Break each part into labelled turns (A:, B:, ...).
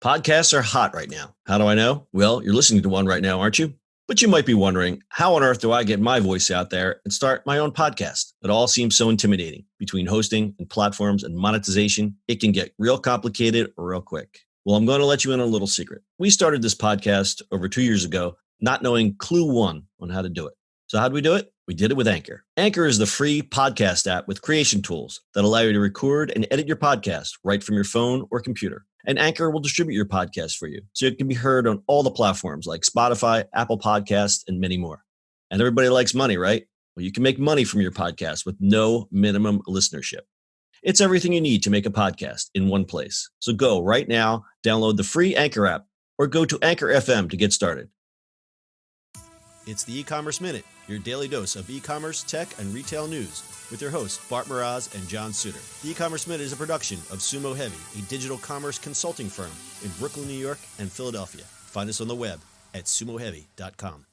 A: Podcasts are hot right now. How do I know? Well, you're listening to one right now, aren't you? But you might be wondering, how on earth do I get my voice out there and start my own podcast? It all seems so intimidating. Between hosting and platforms and monetization, it can get real complicated real quick. Well, I'm going to let you in on a little secret. We started this podcast over 2 years ago, not knowing clue one on how to do it. So how do we do it? We did it with Anchor. Anchor is the free podcast app with creation tools that allow you to record and edit your podcast right from your phone or computer. And Anchor will distribute your podcast for you, so it can be heard on all the platforms like Spotify, Apple Podcasts, and many more. And everybody likes money, right? Well, you can make money from your podcast with no minimum listenership. It's everything you need to make a podcast in one place. So go right now, download the free Anchor app, or go to Anchor FM to get started. It's the E-Commerce Minute, your daily dose of e-commerce, tech, and retail news with your hosts, Bart Mraz and John Suter. The E-Commerce Minute is a production of Sumo Heavy, a digital commerce consulting firm in Brooklyn, New York, and Philadelphia. Find us on the web at sumoheavy.com.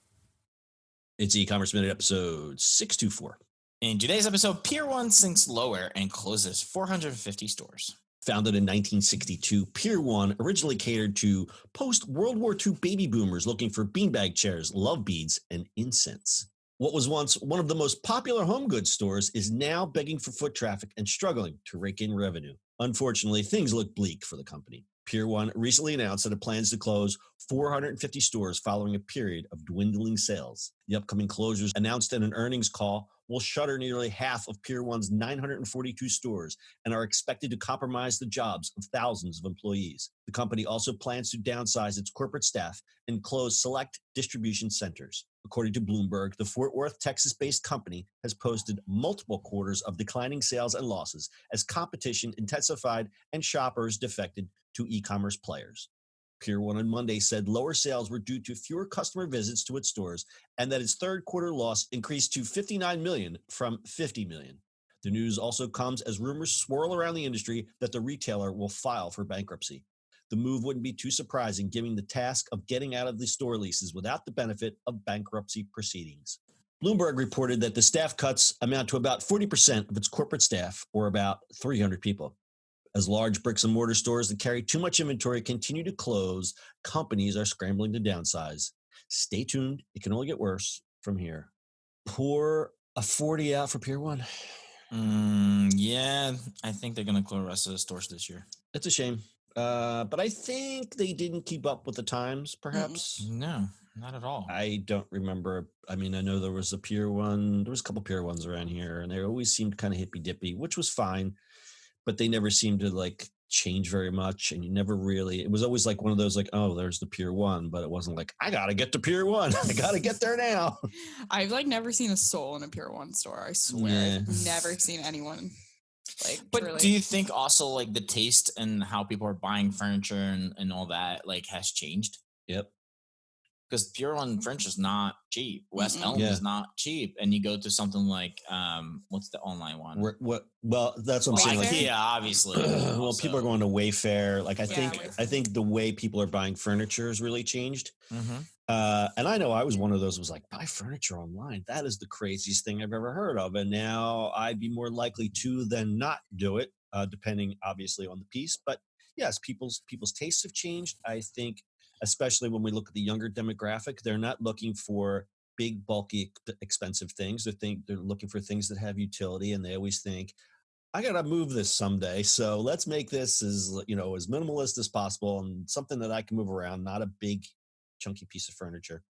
A: It's E-Commerce Minute episode 624.
B: In today's episode, Pier 1 sinks lower and closes 450 stores.
A: Founded in 1962, Pier 1 originally catered to post-World War II baby boomers looking for beanbag chairs, love beads, and incense. What was once one of the most popular home goods stores is now begging for foot traffic and struggling to rake in revenue. Unfortunately, things look bleak for the company. Pier 1 recently announced that it plans to close 450 stores following a period of dwindling sales. The upcoming closures, announced in an earnings call, will shutter nearly half of Pier 1's 942 stores and are expected to compromise the jobs of thousands of employees. The company also plans to downsize its corporate staff and close select distribution centers. According to Bloomberg, the Fort Worth, Texas-based company has posted multiple quarters of declining sales and losses as competition intensified and shoppers defected to e-commerce players. Pier 1 on Monday said lower sales were due to fewer customer visits to its stores and that its third quarter loss increased to $59 million from $50 million. The news also comes as rumors swirl around the industry that the retailer will file for bankruptcy. The move wouldn't be too surprising given the task of getting out of the store leases without the benefit of bankruptcy proceedings. Bloomberg reported that the staff cuts amount to about 40% of its corporate staff, or about 300 people. As large bricks and mortar stores that carry too much inventory continue to close, companies are scrambling to downsize. Stay tuned. It can only get worse from here. Pour a 40 out for Pier 1.
B: Yeah, I think they're going to close the rest of the stores this year.
A: It's a shame. But I think they didn't keep up with the times, perhaps.
B: No, not at all.
A: I don't remember. I mean, I know there was a Pier 1. There was a couple Pier 1s around here, and they always seemed kind of hippy-dippy, which was fine. But they never seemed to like change very much. And you never really, it was always like one of those like, oh, there's the Pier 1, but it wasn't like, I got to get to Pier 1. I got to get there now.
C: I've like never seen a soul in a Pier 1 store. I swear.
A: Yeah.
C: I've never seen anyone like,
B: but
C: truly.
B: Do you think also like the taste and how people are buying furniture and all that like has changed?
A: Yep.
B: Because Pier 1 furniture is not cheap. West Elm is not cheap. And you go to something like, what's the online one?
A: Well, that's what I'm saying.
C: Wayfair?
A: Like,
B: yeah, obviously.
A: well, people are going to Wayfair. Like, I think the way people are buying furniture has really changed.
B: Mm-hmm.
A: And I know I was one of those who was like, buy furniture online. That is the craziest thing I've ever heard of. And now I'd be more likely to than not do it, depending obviously on the piece. But yes, people's tastes have changed. I think, especially when we look at the younger demographic, they're not looking for big, bulky, expensive things. They're looking for things that have utility, and they always think, I got to move this someday. So let's make this as minimalist as possible and something that I can move around, not a big, chunky piece of furniture.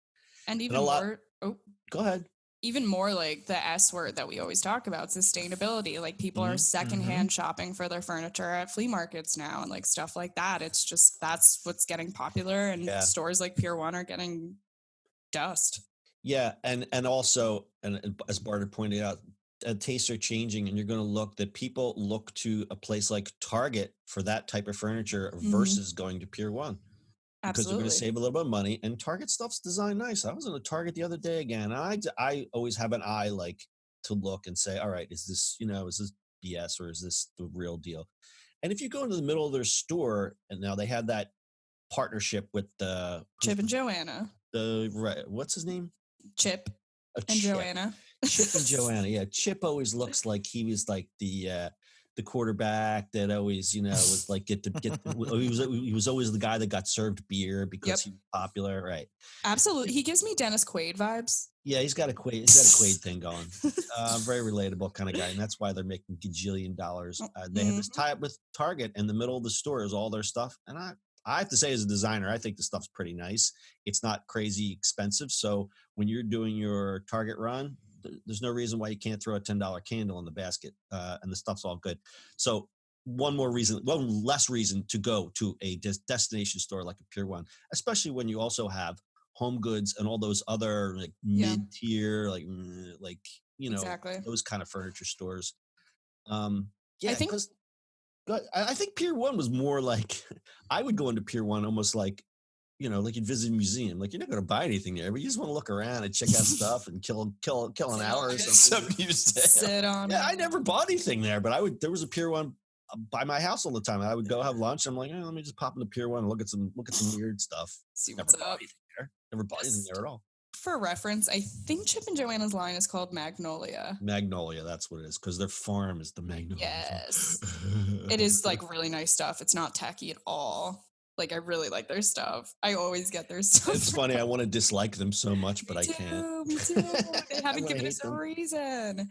C: And even
A: Go ahead.
C: Even more like the S word that we always talk about, sustainability. Like people are secondhand shopping for their furniture at flea markets now and like stuff like that. It's just, that's what's getting popular, and stores like Pier 1 are getting dust.
A: Yeah. And also, and as Bart had pointed out, tastes are changing, and you're going to look that people look to a place like Target for that type of furniture versus going to Pier 1. Because they're going to save a little bit of money, and Target stuff's designed nice. I was in a Target the other day again. And I always have an eye like to look and say, all right, is this BS or is this the real deal? And if you go into the middle of their store, and now they have that partnership with
C: Chip and Joanna.
A: What's his name?
C: Chip and Joanna.
A: Chip and Joanna. Yeah, Chip always looks like he was like the the quarterback that always, was like he was always the guy that got served beer because he was popular, right?
C: Absolutely, he gives me Dennis Quaid vibes.
A: Yeah, he's got a Quaid thing going. Very relatable kind of guy, and that's why they're making gajillion dollars. They have this tie-up with Target, in the middle of the store is all their stuff, and I have to say, as a designer, I think the stuff's pretty nice. It's not crazy expensive, so when you're doing your Target run, there's no reason why you can't throw a $10 candle in the basket, and the stuff's all good. So one less reason to go to a destination store like a Pier 1, especially when you also have Home Goods and all those other like mid-tier, exactly. Those kind of furniture stores. I think Pier 1 was more like, I would go into Pier 1 almost like, like you'd visit a museum. Like, you're not going to buy anything there, but you just want to look around and check out stuff and kill an hour or something.
C: Sit on.
A: Yeah, I never bought anything there, but there was a Pier 1 by my house all the time. I would go have lunch. I'm like, let me just pop into Pier 1 and look at some weird stuff.
C: See what's up.
A: Never bought anything there at all.
C: For reference, I think Chip and Joanna's line is called Magnolia.
A: Magnolia, that's what it is, because their farm is the Magnolia.
C: Yes. It is like really nice stuff. It's not tacky at all. Like, I really like their stuff. I always get their stuff.
A: It's funny. I want to dislike them so much, but I can't.
C: Me too. They haven't given us a reason.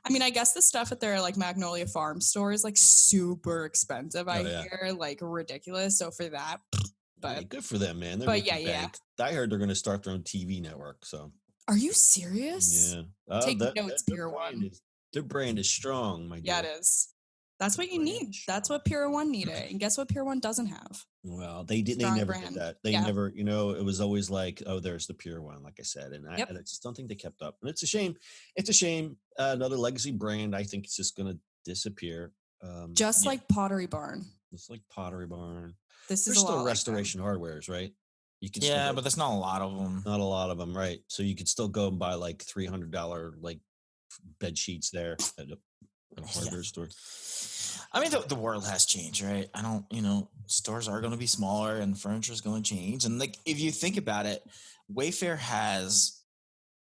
C: I mean, I guess the stuff at their like Magnolia Farm store is like super expensive. I hear like ridiculous. So for that, but
A: good for them, man.
C: But yeah.
A: I heard they're going to start their own TV network. So
C: are you serious?
A: Yeah.
C: Take notes, Pier 1.
A: Their brand is strong, my dear.
C: Yeah, it is. That's what you need. That's what Pier 1 needed. And guess what Pier 1 doesn't have?
A: Well, they never did that. They never, it was always like, oh, there's the Pier 1, like I said. And I just don't think they kept up. And it's a shame. It's a shame. Another legacy brand, I think it's just going to disappear.
C: Just like Pottery Barn.
A: It's like Pottery Barn.
C: There's
A: still Restoration Hardwares, right?
B: You can but there's not a lot of them.
A: Not a lot of them, right? So you could still go and buy like $300 like bed sheets there at a hardware store.
B: I mean, the world has changed, right? Stores are going to be smaller and furniture is going to change. And like, if you think about it, Wayfair has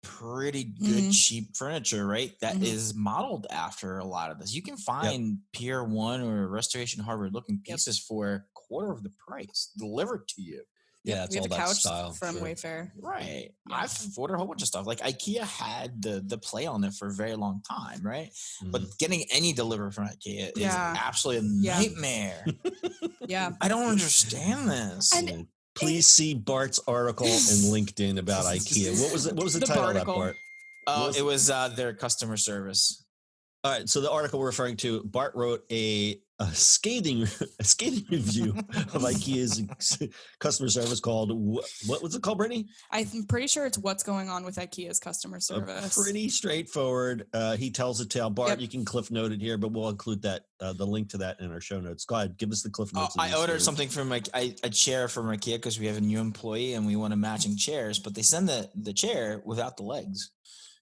B: pretty good cheap furniture, right? That is modeled after a lot of this. You can find Pier 1 or Restoration Hardware looking pieces for a quarter of the price delivered to you.
A: Yeah, it's all that style
C: from Wayfair,
B: right? Yeah. I've ordered a whole bunch of stuff. Like IKEA had the play on it for a very long time, right? But getting any delivered from IKEA is absolutely a nightmare. I don't understand this.
A: And please see Bart's article in LinkedIn about IKEA. What was the title of that, Bart?
B: It was their customer service.
A: All right, so the article we're referring to, Bart wrote a scathing review of IKEA's customer service called what was it called, Brittany?
C: I'm pretty sure it's What's Going On with IKEA's Customer Service.
A: Pretty straightforward. He tells a tale. Bart, you can cliff note it here, but we'll include that the link to that in our show notes. Go ahead, give us the cliff notes.
B: I ordered something from a chair from IKEA because we have a new employee and we want matching chairs, but they send the chair without the legs.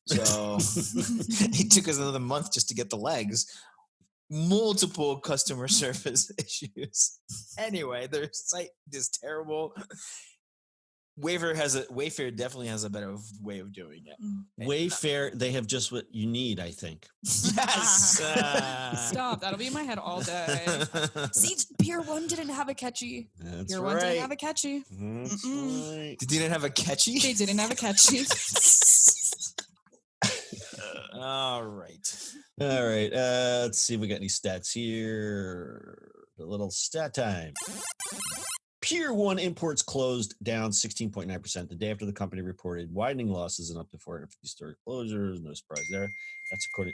B: So it took us another month just to get the legs. Multiple customer service issues. Anyway, their site is terrible. Wayfair definitely has a better way of doing it.
A: Wayfair, they have just what you need, I think.
B: Yes.
C: Stop. That'll be in my head all day. See, Pier 1 didn't have a catchy.
A: That's
C: Pier 1 didn't have a catchy.
A: That's right.
B: They didn't have a catchy?
C: They didn't have a catchy.
B: All right.
A: Let's see if we got any stats here. A little stat time. Pier 1 imports closed down 16.9% the day after the company reported widening losses and up to 450 store closures. No surprise there. That's according.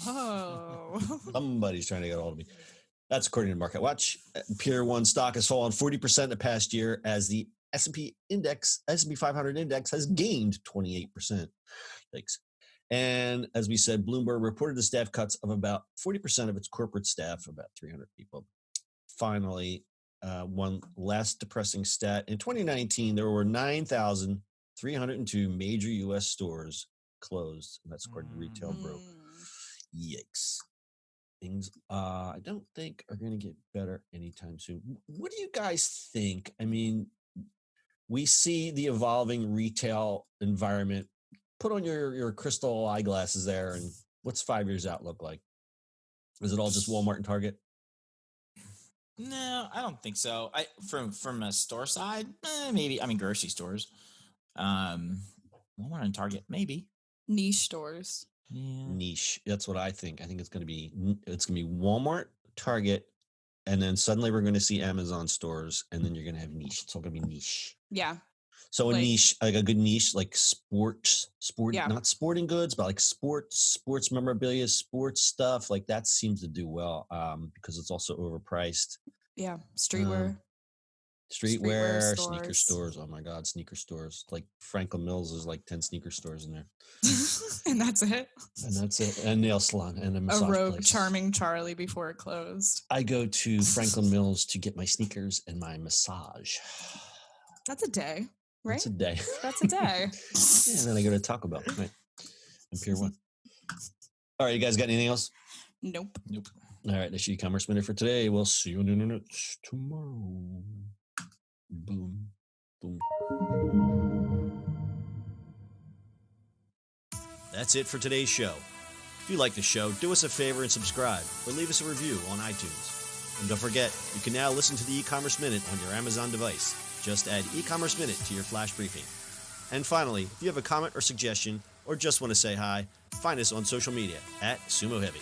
A: Wow.
C: Whoa.
A: Somebody's trying to get a hold of me. That's according to Market Watch. Pier 1 stock has fallen 40% the past year as the S&P 500 index has gained 28%. Thanks. And as we said, Bloomberg reported the staff cuts of about 40% of its corporate staff, about 300 people. Finally, one last depressing stat. In 2019, there were 9,302 major U.S. stores closed. And that's according to Retail Bro. Yikes. Things I don't think are going to get better anytime soon. What do you guys think? I mean, we see the evolving retail environment. Put on your crystal eyeglasses there, and what's 5 years out look like? Is it all just Walmart and Target?
B: No, I don't think so. From a store side, maybe. I mean, grocery stores, Walmart and Target, maybe.
C: Niche stores.
B: Yeah.
A: Niche. That's what I think. I think it's gonna be Walmart, Target, and then suddenly we're gonna see Amazon stores, and then you're gonna have niche. It's all gonna be niche.
C: Yeah.
A: So a niche, like a good niche, like
C: Yeah.
A: not sporting goods, but like sports memorabilia, sports stuff. Like that seems to do well because it's also overpriced.
C: Yeah. Streetwear.
A: Streetwear, sneaker stores. Oh my God, sneaker stores. Like Franklin Mills is like 10 sneaker stores in there.
C: And that's it.
A: And that's it. And nail salon and a massage
C: A rogue
A: place.
C: Charming Charlie before it closed.
A: I go to Franklin Mills to get my sneakers and my massage.
C: That's a day, right?
A: That's a day.
C: That's a day.
A: Yeah, and then I go to Taco Bell, right? And Pier 1. All right, you guys got anything else?
C: Nope.
A: All right, that's your e-commerce minute for today. We'll see you on the internet tomorrow. Boom. Boom. That's it for today's show. If you like the show, do us a favor and subscribe or leave us a review on iTunes. And don't forget, you can now listen to the e-commerce minute on your Amazon device. Just add e-commerce minute to your flash briefing. And finally, if you have a comment or suggestion or just want to say hi, find us on social media @Sumo Heavy.